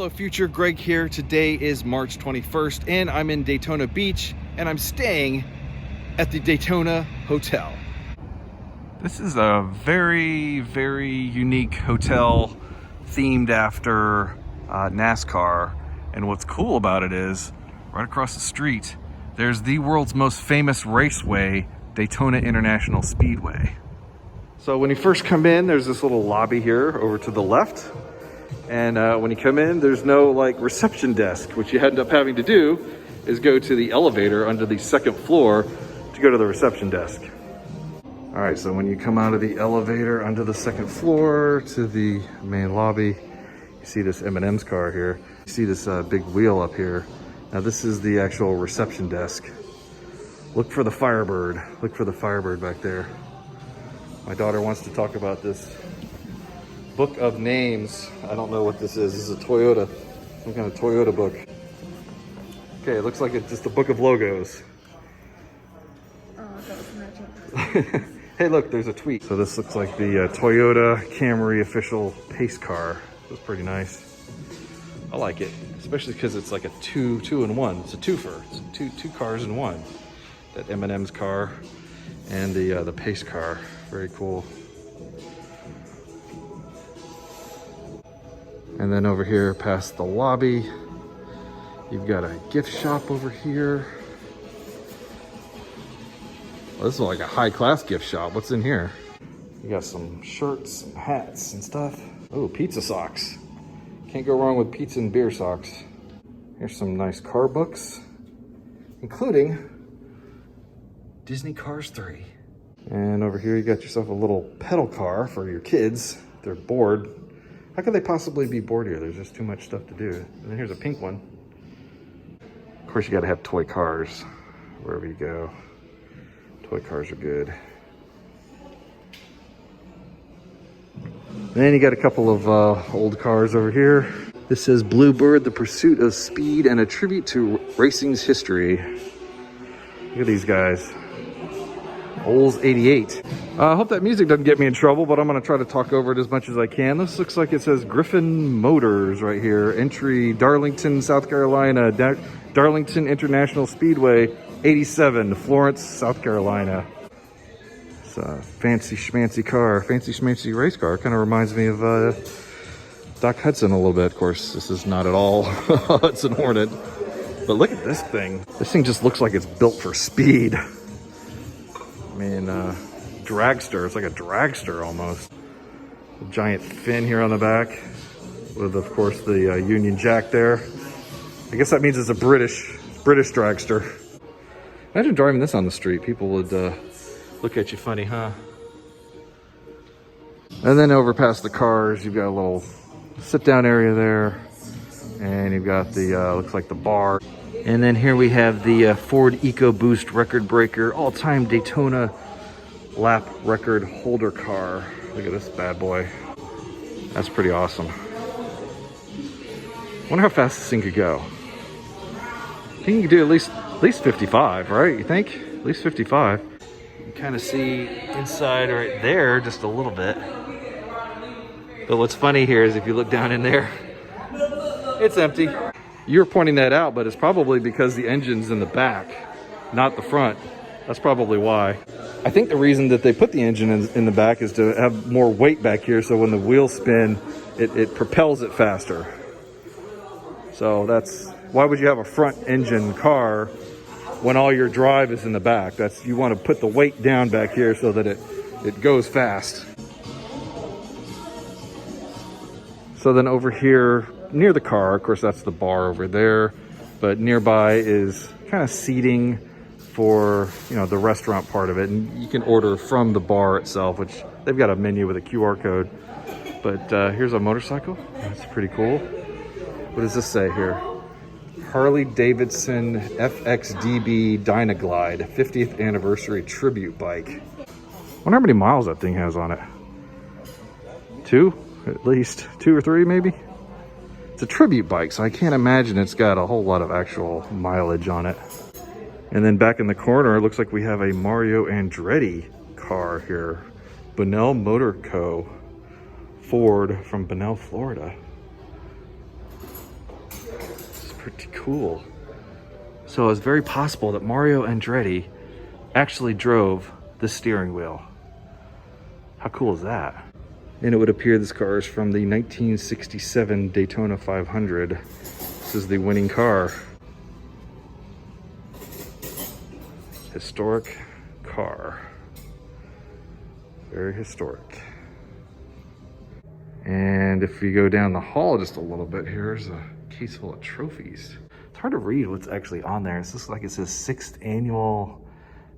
Hello future, Greg here. Today is March 21st and I'm in Daytona Beach and I'm staying at the Daytona Hotel. This is a very, very unique hotel themed after NASCAR. And what's cool about it is right across the street, there's the world's most famous raceway, Daytona International Speedway. So when you first come in, there's this little lobby here over to the left. And when you come in, there's no like reception desk. What you end up having to do is go to the elevator under the second floor to go to the reception desk. All right, so when you come out of the elevator under the second floor to the main lobby, you see this M&M's car here. You see this big wheel up here. Now this is the actual reception desk. Look for the Firebird. Look for the Firebird back there. My daughter wants to talk about this book of names. I don't know what this is. This is a Toyota, some kind of Toyota book. Okay, it looks like it's just a book of logos. Oh, that was magic. Hey, look, there's a tweet. So this looks like the Toyota Camry official pace car. It's pretty nice. I like it, especially because it's like a two in one. It's a twofer. It's two cars in one. That M&M's car and the pace car. Very cool. And then over here past the lobby, you've got a gift shop over here. Well, this is like a high-class gift shop. What's in here? You got some shirts and hats and stuff. Oh, pizza socks. Can't go wrong with pizza and beer socks. Here's some nice car books, including Disney Cars 3. And over here you got yourself a little pedal car for your kids. They're bored. How could they possibly be bored here? There's just too much stuff to do. And then here's a pink one. Of course, you gotta have toy cars wherever you go. Toy cars are good. Then you got a couple of old cars over here. This says Bluebird, the pursuit of speed and a tribute to racing's history. Look at these guys. Olds 88. I hope that music doesn't get me in trouble, but I'm going to try to talk over it as much as I can. This looks like it says Griffin Motors right here. Entry, Darlington, South Carolina. Darlington International Speedway, 87, Florence, South Carolina. It's a fancy schmancy car, fancy schmancy race car. Kind of reminds me of Doc Hudson a little bit. Of course, this is not at all Hudson Hornet. But look at this thing. This thing just looks like it's built for speed. I mean, dragster. It's like a dragster almost. A giant fin here on the back with, of course, the Union Jack there. I guess that means it's a British dragster. Imagine driving this on the street. People would look at you funny, huh? And then over past the cars, you've got a little sit-down area there. And you've got the, looks like the bar. And then here we have the Ford EcoBoost record breaker, all-time Daytona lap record holder car. Look at this bad boy. That's pretty awesome. Wonder how fast this thing could go. I think you could do at least 55, right? You think? At least 55. You can kind of see inside right there just a little bit. But what's funny here is if you look down in there, it's empty. You're pointing that out, but it's probably because the engine's in the back, not the front. That's probably why. I think the reason that they put the engine in the back is to have more weight back here, so when the wheels spin, it propels it faster. So that's, why would you have a front engine car when all your drive is in the back? You want to put the weight down back here so that it goes fast. So then over here, near the car, of course that's the bar over there, but nearby is kind of seating for, you know, the restaurant part of it, and you can order from the bar itself, which they've got a menu with a QR code. But here's a motorcycle. That's pretty cool. What does this say here? Harley Davidson FXDB Dynaglide 50th anniversary tribute bike. I wonder how many miles that thing has on it. 2? At least 2 or 3 maybe? It's a tribute bike, so I can't imagine it's got a whole lot of actual mileage on it. And then back in the corner, it looks like we have a Mario Andretti car here. Bunnell Motor Co. Ford from Bunnell, Florida. pretty cool. So it's very possible that Mario Andretti actually drove the steering wheel. How cool is that? And it would appear this car is from the 1967 Daytona 500. This is the winning car. Historic car. Very historic. And if you go down the hall just a little bit, here's a case full of trophies. It's hard to read what's actually on there. It looks like it says 6th annual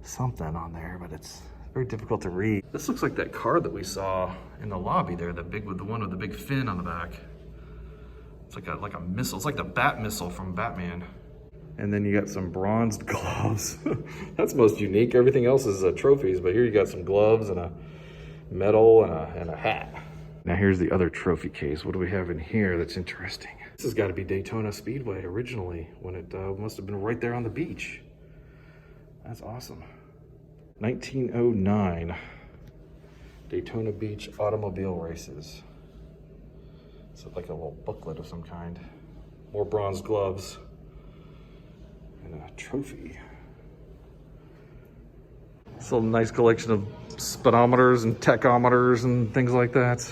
something on there, but it's very difficult to read. This looks like that car that we saw in the lobby there, the one with the big fin on the back. It's like a missile. It's like the bat missile from Batman. And then you got some bronzed gloves. That's most unique. Everything else is trophies, but here you got some gloves and a medal and a hat. Now here's the other trophy case. What do we have in here that's interesting? This has got to be Daytona Speedway originally, when it must have been right there on the beach. That's awesome. 1909 Daytona Beach automobile races. So like a little booklet of some kind. More bronze gloves and a trophy. It's a nice collection of speedometers and tachometers and things like that.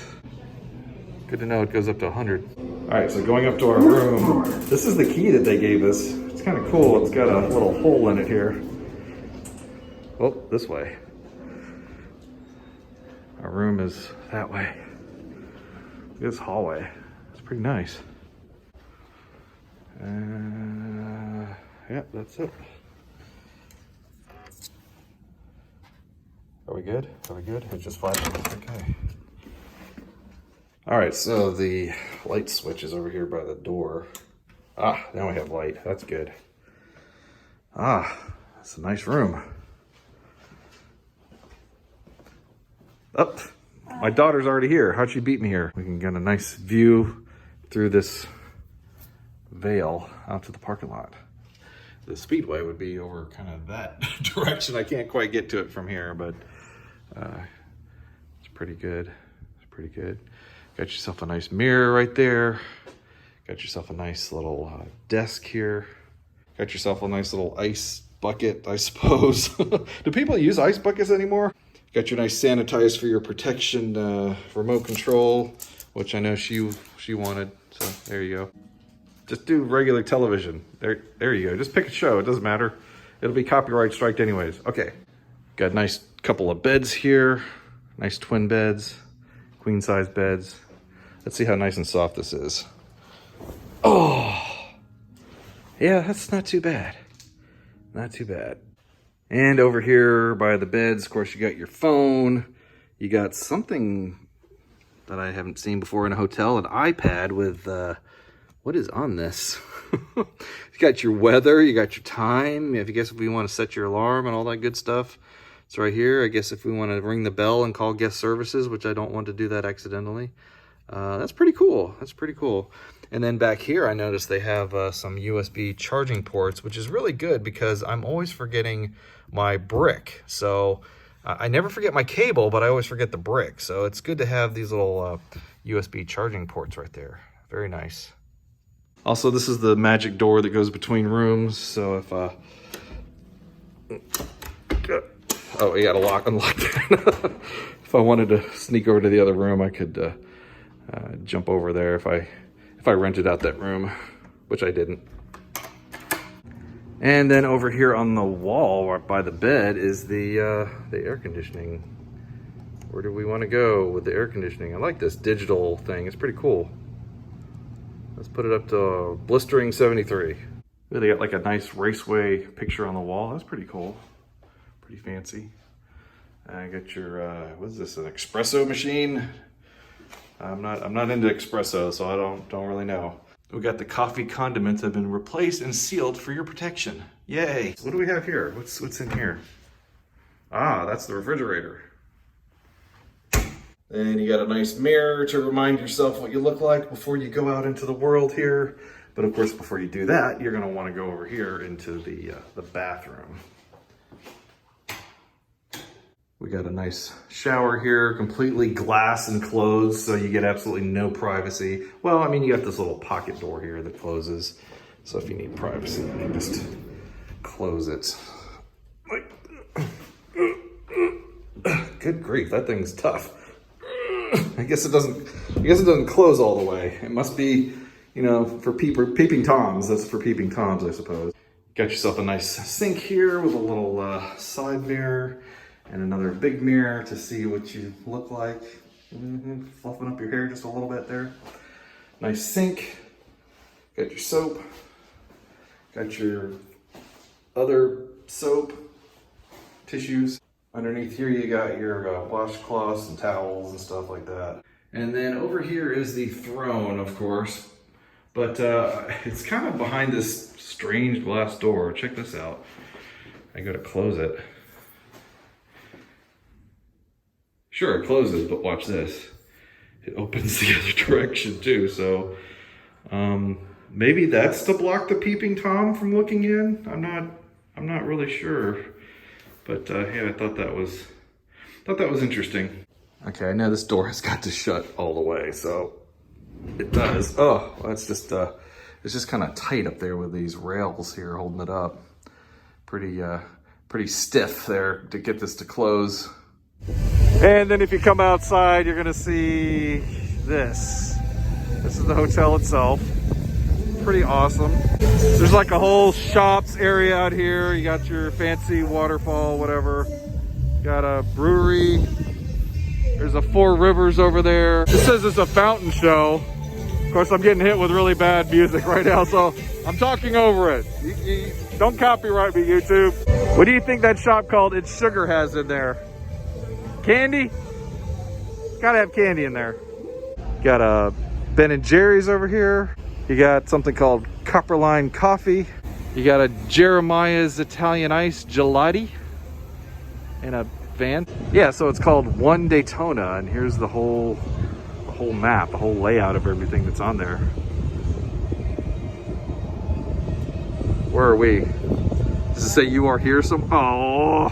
Good to know it goes up to 100. All right, so going up to our room. This is the key that they gave us. It's kind of cool. It's got a little hole in it here. Oh, this way. Our room is that way. Look at this hallway. It's pretty nice. Yeah, that's it. Are we good? Are we good? It's just flashing. Okay. All right, so the light switch is over here by the door. Ah, now we have light. That's good. Ah, it's a nice room. Oh, my daughter's already here. How'd she beat me here? We can get a nice view through this veil out to the parking lot. The speedway would be over kind of that direction. I can't quite get to it from here, but it's pretty good. It's pretty good. Got yourself a nice mirror right there. Got yourself a nice little desk here. Got yourself a nice little ice bucket, I suppose. Do people use ice buckets anymore? Got your nice sanitize for your protection remote control, which I know she wanted. So there you go. Just do regular television. There you go. Just pick a show. It doesn't matter. It'll be copyright striked anyways. Okay. Got a nice couple of beds here. Nice twin beds, queen size beds. Let's see how nice and soft this is. Oh, yeah, that's not too bad. Not too bad. And over here by the beds, of course, you got your phone. You got something that I haven't seen before in a hotel, an iPad with, what is on this? You got your weather, you got your time. If you guess if we want to set your alarm and all that good stuff, it's right here. I guess if we want to ring the bell and call guest services, which I don't want to do that accidentally. That's pretty cool. That's pretty cool. And then back here, I noticed they have some USB charging ports, which is really good because I'm always forgetting my brick. So I never forget my cable, but I always forget the brick. So it's good to have these little USB charging ports right there. Very nice. Also, this is the magic door that goes between rooms. So if oh, you gotta unlock that. If I wanted to sneak over to the other room, I could jump over there if I rented out that room, which I didn't. And then over here on the wall right by the bed is the air conditioning. Where do we want to go with the air conditioning? I like this digital thing. It's pretty cool. Let's put it up to blistering 73. They got like a nice raceway picture on the wall. That's pretty cool. Pretty fancy. I got your what is this? An espresso machine? I'm not into espresso, so I don't really know. We got the coffee condiments have been replaced and sealed for your protection. Yay! What do we have here? What's in here? Ah, that's the refrigerator. Then you got a nice mirror to remind yourself what you look like before you go out into the world here. But of course, before you do that, you're gonna want to go over here into the bathroom. We got a nice shower here, completely glass enclosed, so you get absolutely no privacy. Well, I mean, you got this little pocket door here that closes, So if you need privacy, you can just close it. Good grief, that thing's tough. I guess it doesn't close all the way. It must be, you know, for peeping toms. That's for peeping toms, I suppose. Got yourself a nice sink here with a little side mirror and another big mirror to see what you look like. Fluffing up your hair just a little bit there. Nice sink. Got your soap. Got your other soap, tissues. Underneath here you got your washcloths and towels and stuff like that. And then over here is the throne, of course. But it's kind of behind this strange glass door. Check this out. I gotta close it. Sure, it closes, but watch this. It opens the other direction too, so maybe that's to block the peeping Tom from looking in. I'm not really sure. But yeah, I thought that was interesting. Okay, I know this door has got to shut all the way, so it does. Oh, that's just it's just kind of tight up there with these rails here holding it up. Pretty stiff there to get this to close. And then if you come outside, you're gonna see this. This is the hotel itself. Pretty awesome. There's like a whole shops area out here. You got your fancy waterfall, whatever. Got a brewery. There's a Four Rivers over there. It says it's a fountain show. Of course, I'm getting hit with really bad music right now, so I'm talking over it. You don't copyright me, YouTube. What do you think that shop called It's Sugar has in there? Candy? Gotta have candy in there. Got a Ben & Jerry's over here. You got something called Copperline Coffee. You got a Jeremiah's Italian Ice Gelati in a van. Yeah, so it's called One Daytona, and here's the whole map, the whole layout of everything that's on there. Where are we? Does it say you are here some? Oh.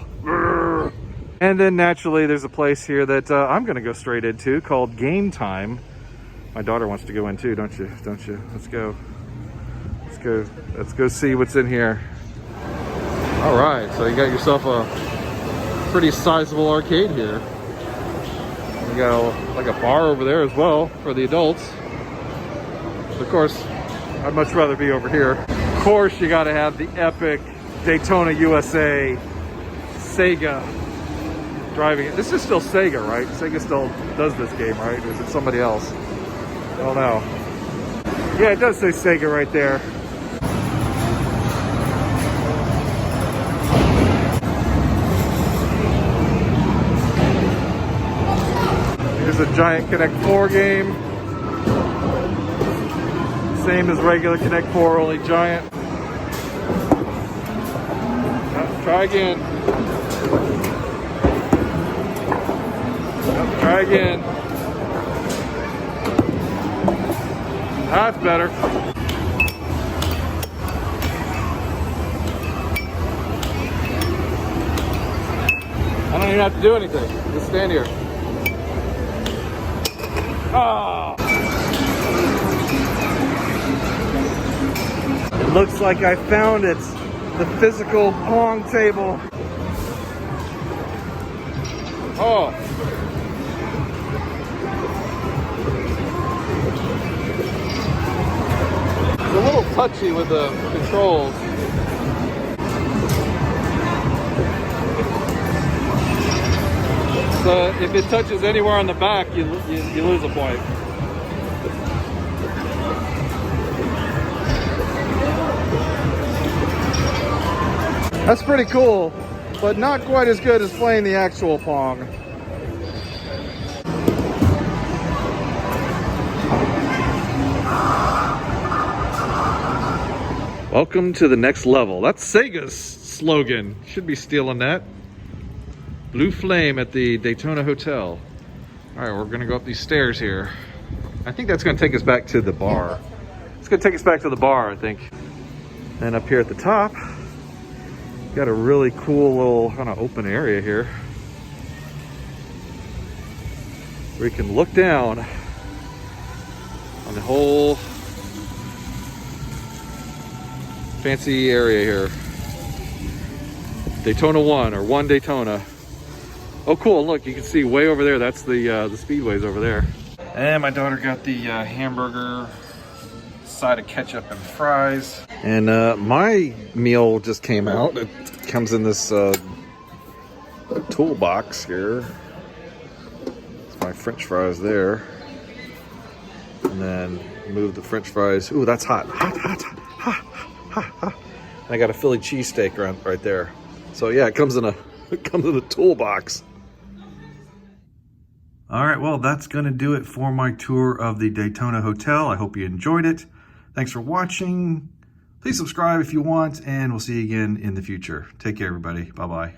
And then naturally there's a place here that I'm gonna go straight into called Game Time. My daughter wants to go in too, don't you? Let's go. Let's go see what's in here. All right, so you got yourself a pretty sizable arcade here. You got like a bar over there as well for the adults. Of course, I'd much rather be over here. Of course, you gotta have the epic Daytona USA Sega driving it. This is still Sega, right? Sega still does this game, right? Or is it somebody else? I don't know. Yeah, it does say Sega right there. Here's a giant Connect 4 game. Same as regular Connect 4, only giant. Try again. Try again. That's better. I don't even have to do anything. Just stand here. Oh. It looks like I found it. The physical Pong table. Oh. It's a little touchy with the controls. So if it touches anywhere on the back, you lose a point. That's pretty cool, but not quite as good as playing the actual Pong. Welcome to the next level. That's Sega's slogan. Should be stealing that. Blue flame at the Daytona Hotel. All right, we're gonna go up these stairs here. I think that's gonna take us back to the bar. It's gonna take us back to the bar, I think. And up here at the top, got a really cool little kind of open area here where you can look down on the whole Fancy area here. Daytona 1 or One Daytona. Oh, cool. Look, you can see way over there. That's the Speedways over there. And my daughter got the hamburger, side of ketchup and fries. And my meal just came out. It comes in this toolbox here. It's my French fries there. And then move the French fries. Ooh, that's hot. Hot, hot, hot, hot, hot. And I got a Philly cheesesteak right there. So yeah, it comes in a toolbox. All right, well, that's going to do it for my tour of the Daytona Hotel. I hope you enjoyed it. Thanks for watching. Please subscribe if you want, and we'll see you again in the future. Take care, everybody. Bye-bye.